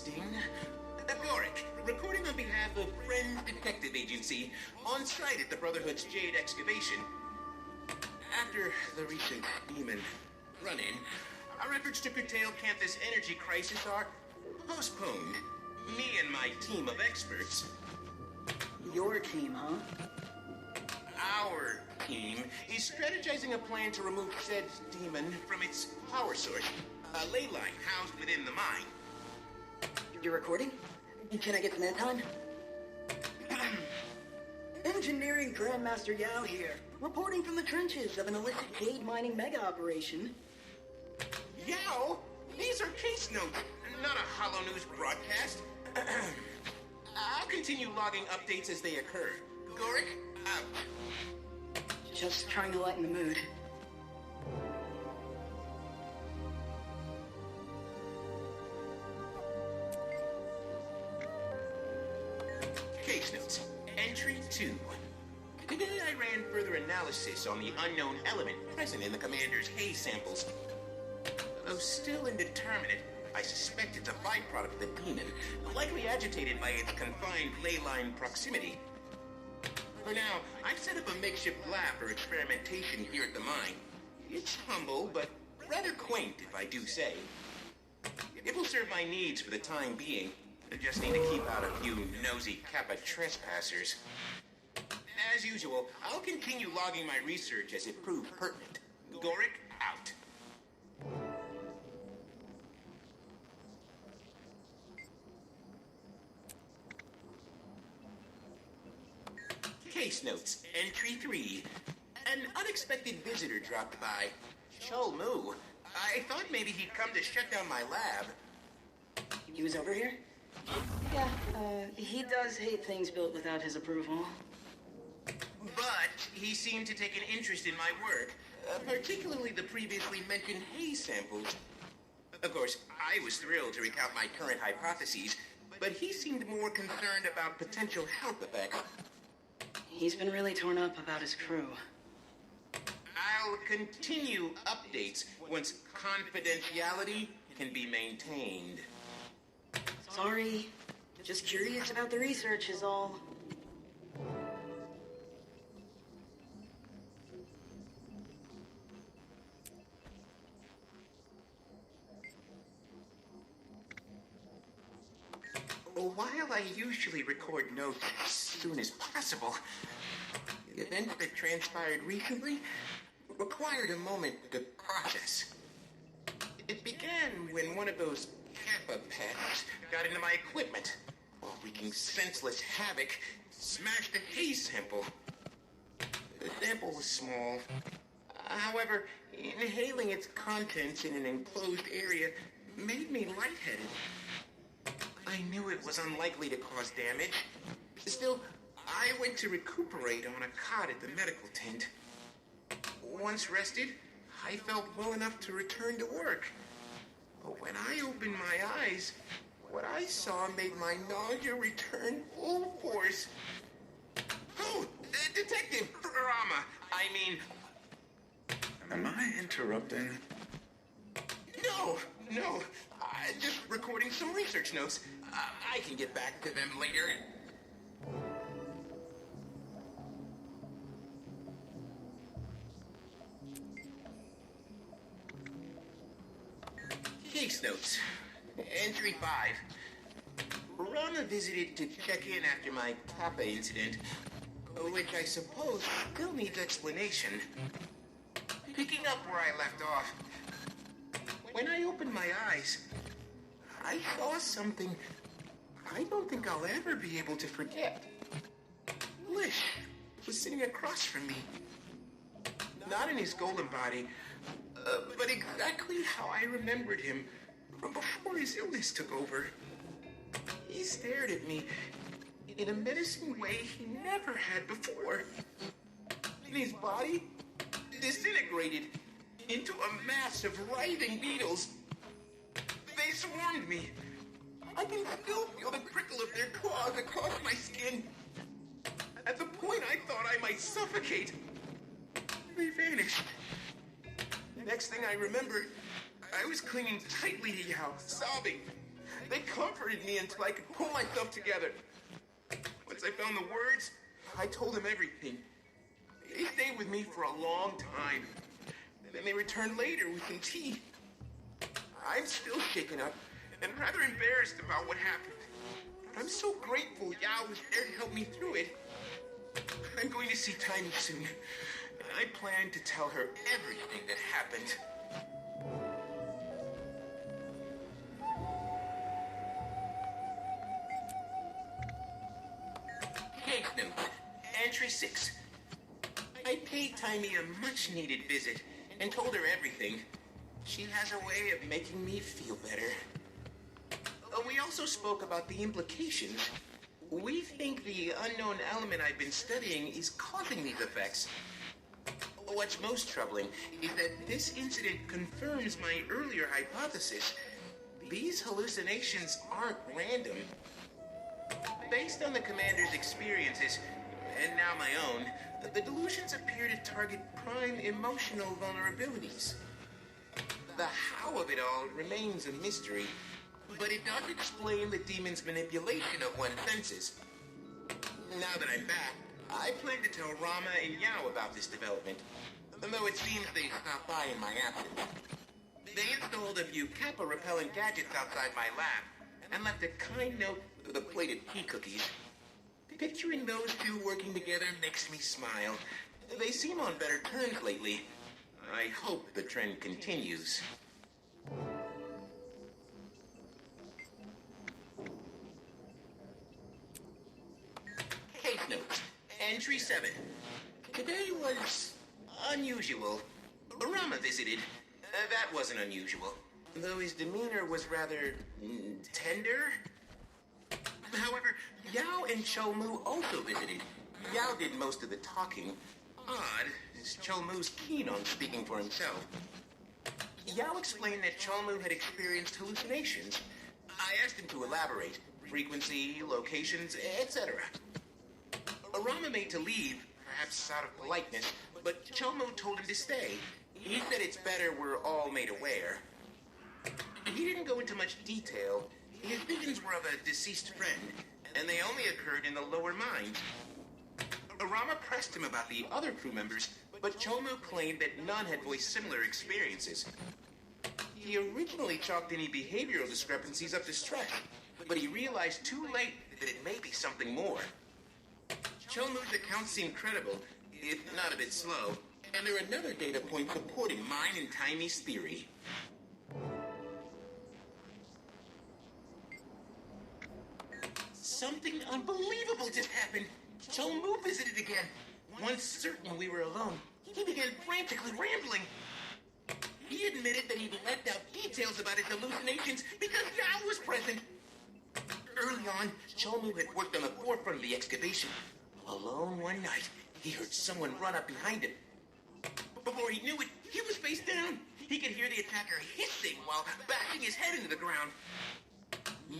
Interesting. Gorrick, recording on behalf of Friend Detective Agency, on site at the Brotherhood's Jade excavation. After the recent demon run-in, our efforts to curtail Canthus' energy crisis are postponed. Me and my team of experts. Your team, huh? Our team is strategizing a plan to remove said demon from its power source, a ley line housed within the mine. You're recording? Can I get some airtime? Engineering Grandmaster Yao here, reporting from the trenches of an illicit jade mining mega operation. Yao? These are case notes, not a hollow news broadcast. I'll continue logging updates as they occur. Gorrick, out. Just trying to lighten the mood. Case notes. Entry 2. Today I ran further analysis on the unknown element present in the commander's haze samples. Though still indeterminate, I suspect it's a byproduct of the demon, likely agitated by its confined ley line proximity. For now, I've set up a makeshift lab for experimentation here at the mine. It's humble, but rather quaint, if I do say. It will serve my needs for the time being. I just need to keep out a few nosy Kappa trespassers. As usual, I'll continue logging my research as it proves pertinent. Gorrick, out. Case notes. Entry 3. An unexpected visitor dropped by. Shol Mu. I thought maybe he'd come to shut down my lab. He was over here? Yeah, he does hate things built without his approval. But he seemed to take an interest in my work, particularly the previously mentioned haze samples. Of course, I was thrilled to recount my current hypotheses, but he seemed more concerned about potential health effects. He's been really torn up about his crew. I'll continue updates once confidentiality can be maintained. Sorry, just curious about the research is all. While I usually record notes as soon as possible, the event that transpired recently required a moment to process. It began when one of those Kappa pets got into my equipment, while wreaking senseless havoc, smashed a haze sample. The sample was small. However, inhaling its contents in an enclosed area made me lightheaded. I knew it was unlikely to cause damage. Still, I went to recuperate on a cot at the medical tent. Once rested, I felt well enough to return to work. But when I opened my eyes, what I saw made my nausea return full force. Oh, Detective Rama, I mean... Am I interrupting? No, just recording some research notes. I can get back to them later. Case notes. Entry 5. Rana visited to check in after my Kappa incident, which I suppose still needs explanation. Picking up where I left off, when I opened my eyes, I saw something I don't think I'll ever be able to forget. Lish was sitting across from me. Not in his golden body, but exactly how I remembered him from before his illness took over. He stared at me in a menacing way he never had before. And his body disintegrated into a mass of writhing beetles. They swarmed me. I can still feel the prickle of their claws across my skin. At the point I thought I might suffocate, they vanished. Next thing I remembered, I was clinging tightly to Yao, sobbing. They comforted me until I could pull myself together. Once I found the words, I told them everything. They stayed with me for a long time. Then they returned later with some tea. I'm still shaken up and rather embarrassed about what happened. But I'm so grateful Yao was there to help me through it. I'm going to see Tiny soon, and I plan to tell her everything that happened. Case note, entry 6. I paid Tiny a much-needed visit and told her everything. She has a way of making me feel better. We also spoke about the implications. We think the unknown element I've been studying is causing these effects. What's most troubling is that this incident confirms my earlier hypothesis. These hallucinations aren't random. Based on the commander's experiences, and now my own, the delusions appear to target prime emotional vulnerabilities. The how of it all remains a mystery, but it does explain the demon's manipulation of one's senses. Now that I'm back, I plan to tell Rama and Yao about this development, though it seems they stopped by in my absence. They installed a few Kappa-repellent gadgets outside my lab, and left a kind note with a plate of tea cookies. Picturing those two working together makes me smile. They seem on better terms lately. I hope the trend continues. Case notes. Entry 7. Today was unusual. Rama visited. That wasn't unusual, though his demeanor was rather tender. However, Yao and Chomu also visited. Yao did most of the talking. Odd, as Chomu's keen on speaking for himself. Yao explained that Chomu had experienced hallucinations. I asked him to elaborate. Frequency, locations, etc. Rama made to leave, perhaps out of politeness, but Chomu told him to stay. He said it's better we're all made aware. He didn't go into much detail. His visions were of a deceased friend, and they only occurred in the lower mind. Rama pressed him about the other crew members, but Chomu claimed that none had voiced similar experiences. He originally chalked any behavioral discrepancies up to stress, but he realized too late that it may be something more. Chomu's account seemed credible, if not a bit slow, and there are another data point supporting mine and Tiny's theory. Something unbelievable just happened. Chomu visited again. Once certain we were alone, he began frantically rambling. He admitted that he'd left out details about his hallucinations because Yao was present. Early on, Chomu had worked on the forefront of the excavation. Alone one night, he heard someone run up behind him. Before he knew it, he was face down. He could hear the attacker hissing while bashing his head into the ground.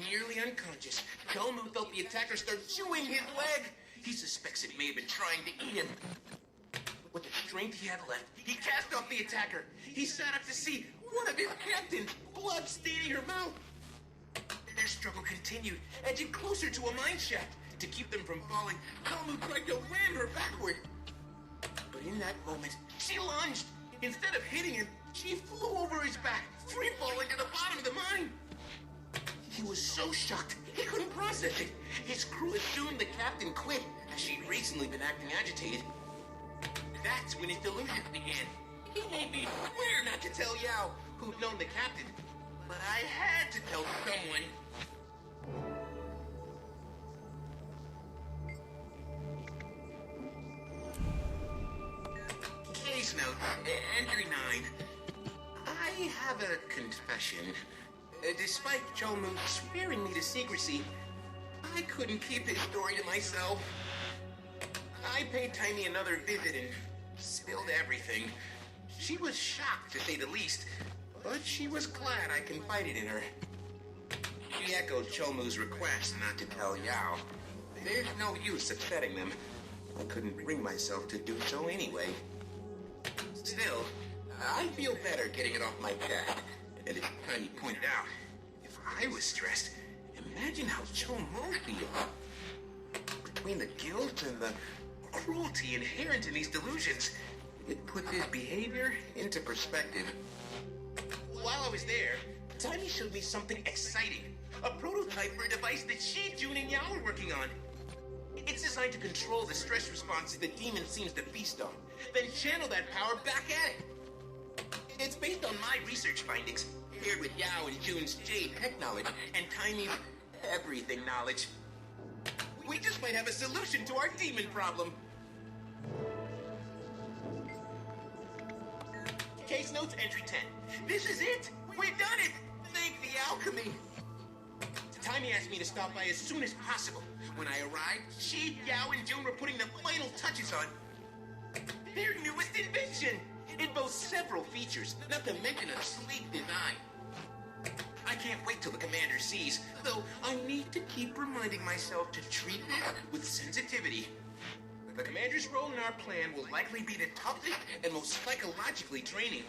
Nearly unconscious, Chomu felt the attacker start chewing his leg. He suspects it may have been trying to eat him. With the strength he had left, he cast off the attacker. He sat up to see one of his captains, blood staining her mouth. Their struggle continued, edging closer to a mine shaft. To keep them from falling, Chomu tried to ram her backward. But in that moment, she lunged. Instead of hitting him, she flew over his back, free falling to the bottom of the mine. He was so shocked, he couldn't process it. His crew assumed the captain quit, as she'd recently been acting agitated. That's when his delusions began. He made me swear not to tell Yao, who'd known the captain. But I had to tell someone. Case note, entry 9. I have a confession. Despite Chomu swearing me to secrecy, I couldn't keep his story to myself. I paid Tiny another visit and spilled everything. She was shocked, to say the least, but she was glad I confided in her. She echoed Chomu's request not to tell Yao. There's no use upsetting them. I couldn't bring myself to do so anyway. Still, I feel better getting it off my chest. And as Tiny pointed out, if I was stressed, Imagine how Chomo feel. Between the guilt and the cruelty inherent in these delusions, it puts his behavior into perspective. While I was there, Tiny showed me something exciting. A prototype for a device that she, June, and Yao are working on. It's designed to control the stress responses the demon seems to feast on, then channel that power back at it. It's based on my research findings, paired with Yao and June's Jade tech knowledge, and Tiny's everything knowledge. We just might have a solution to our demon problem. Case notes entry 10. This is it! We've done it! Thank the alchemy! Tiny asked me to stop by as soon as possible. When I arrived, she, Yao, and June were putting the final touches on their newest invention. It boasts several features, not to mention a sleek design. I can't wait till the commander sees, though I need to keep reminding myself to treat it with sensitivity. The commander's role in our plan will likely be the toughest and most psychologically draining.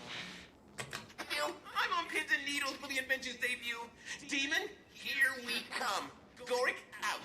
I'm on pins and needles for the invention's debut. Demon, here we come. Gorrick out.